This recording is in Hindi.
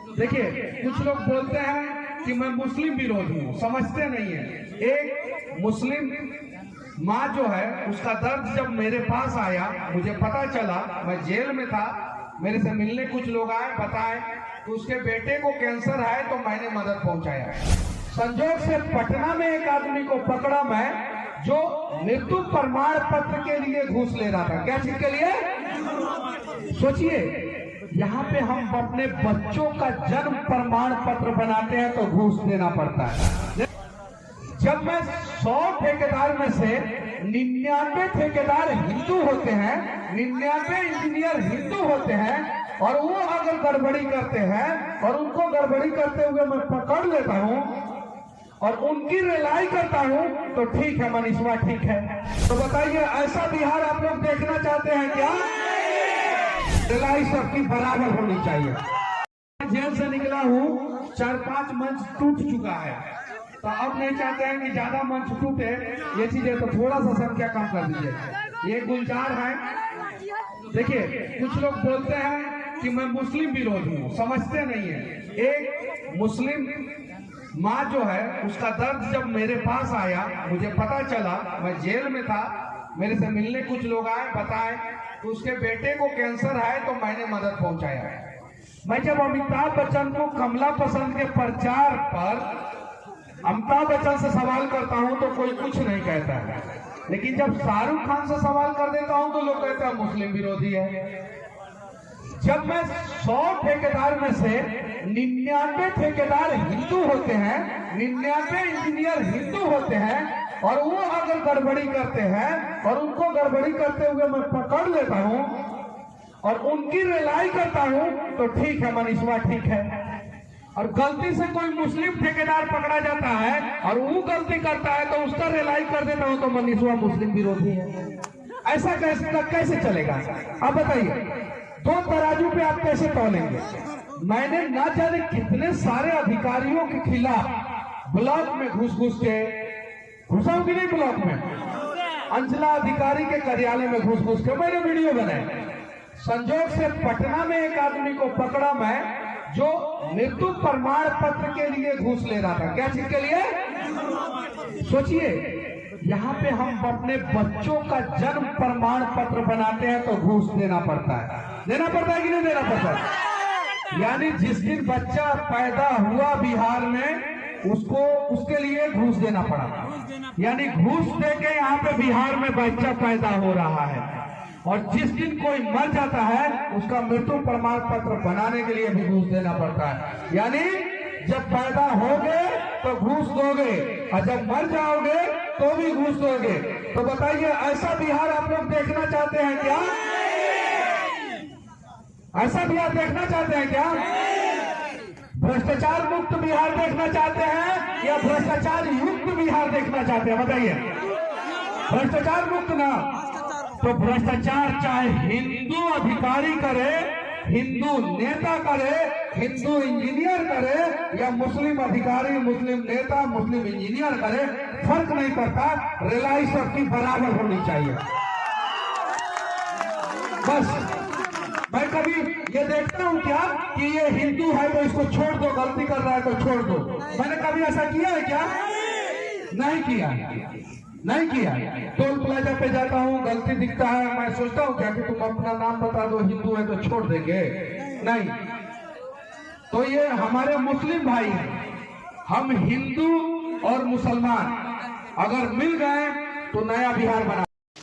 देखिए, कुछ लोग बोलते हैं कि मैं मुस्लिम विरोधी हूँ, समझते नहीं है। एक मुस्लिम माँ जो है, उसका दर्द जब मेरे पास आया, मुझे पता चला, मैं जेल में था, मेरे से मिलने कुछ लोग आए, बताए कि उसके बेटे को कैंसर है, तो मैंने मदद पहुंचाया। संजोग से पटना में एक आदमी को पकड़ा मैं, जो मृत्यु प्रमाण पत्र के लिए घूस ले रहा था। क्या चीज के लिए? सोचिए, यहाँ पे हम अपने बच्चों का जन्म प्रमाण पत्र बनाते हैं तो घूस देना पड़ता है। जब मैं 100 ठेकेदार में से 99 ठेकेदार हिंदू होते हैं, 99 इंजीनियर हिंदू होते हैं, और वो अगर गड़बड़ी करते हैं और उनको गड़बड़ी करते हुए मैं पकड़ लेता हूँ और उनकी रिलाई करता हूँ, तो ठीक है मनीषवा, ठीक है। तो बताइए, ऐसा बिहार आप लोग देखना चाहते हैं क्या? रिलाई सबकी बराबर होनी चाहिए। जेल से निकला हूँ, 4-5 मंच टूट चुका है, तो अब नहीं चाहते हैं कि ज्यादा मंच टूटे ये चीजें, तो थोड़ा सा संख्या कम कर दीजिए। ये गुलजार है। देखिए, कुछ लोग बोलते हैं कि मैं मुस्लिम विरोधी हूँ, समझते नहीं है। एक मुस्लिम माँ जो है, उसका दर्द जब मेरे पास आया, मुझे पता चला, मैं जेल में था, मेरे से मिलने कुछ लोग आए, बताए कि उसके बेटे को कैंसर है, तो मैंने मदद पहुंचाया। मैं जब अमिताभ बच्चन को कमला पसंद के प्रचार पर अमिताभ बच्चन से सवाल करता हूं तो कोई कुछ नहीं कहता है, लेकिन जब शाहरुख खान से सवाल कर देता हूं तो लोग कहते हैं मुस्लिम विरोधी है। जब मैं 100 ठेकेदार में से 99 ठेकेदार हिंदू होते हैं, 99 इंजीनियर हिंदू होते हैं, और वो अगर गड़बड़ी करते हैं और उनको गड़बड़ी करते हुए मैं पकड़ लेता हूँ और उनकी रिलाई करता हूँ, तो ठीक है मनीषवा, ठीक है। और गलती से कोई मुस्लिम ठेकेदार पकड़ा जाता है और वो गलती करता है, तो उसका रिलाई कर देता हूँ, तो मनीषवा मुस्लिम विरोधी है। ऐसा कैसे चलेगा? अब बताइए, 2 तराजू पे आप कैसे तौलेंगे? मैंने ना जाने कितने सारे अधिकारियों के खिलाफ ब्लॉक में घुस के घुसाऊं कि नहीं, ब्लॉक में अंचला अधिकारी के कार्यालय में घुस के मैंने वीडियो बनाए। संजोग से पटना में एक आदमी को पकड़ा मैं, जो मृत्यु प्रमाण पत्र के लिए घूस ले रहा था। क्या चीज के लिए? सोचिए, यहाँ पे हम अपने बच्चों का जन्म प्रमाण पत्र बनाते हैं तो घूस देना पड़ता है। देना पड़ता है कि नहीं देना पड़ता है? यानी जिस दिन बच्चा पैदा हुआ बिहार में, उसको उसके लिए घूस देना पड़ा। यानी घूस दे के यहाँ पे बिहार में बच्चा पैदा हो रहा है। और जिस दिन कोई मर जाता है, उसका मृत्यु प्रमाण पत्र बनाने के लिए भी घूस देना पड़ता है। यानी जब पैदा होगे तो घूस दोगे, और जब मर जाओगे तो भी घूस दोगे। तो बताइए, ऐसा बिहार आप लोग देखना चाहते हैं क्या? ऐसा बिहार देखना चाहते हैं क्या? भ्रष्टाचार मुक्त बिहार देखना चाहते हैं या भ्रष्टाचार युक्त बिहार देखना चाहते हैं? बताइए। भ्रष्टाचार मुक्त ना, तो भ्रष्टाचार चाहे हिंदू अधिकारी करे, हिंदू नेता करे, हिंदू इंजीनियर करे, या मुस्लिम अधिकारी, मुस्लिम नेता, मुस्लिम इंजीनियर करे, फर्क नहीं पड़ता। रिलाई सबकी बराबर होनी चाहिए। बस मैं कभी ये देखता हूँ क्या कि ये हिंदू है तो इसको छोड़ दो, गलती कर रहा है तो छोड़ दो। मैंने कभी ऐसा किया है क्या? नहीं किया, नहीं किया। टोल प्लाजा पे जाता हूँ, गलती दिखता है, मैं सोचता हूँ क्या कि तुम अपना नाम बता दो, हिंदू है तो छोड़ देंगे? नहीं। तो ये हमारे मुस्लिम भाई हैं, हम हिंदू और मुसलमान अगर मिल गए तो नया बिहार बना।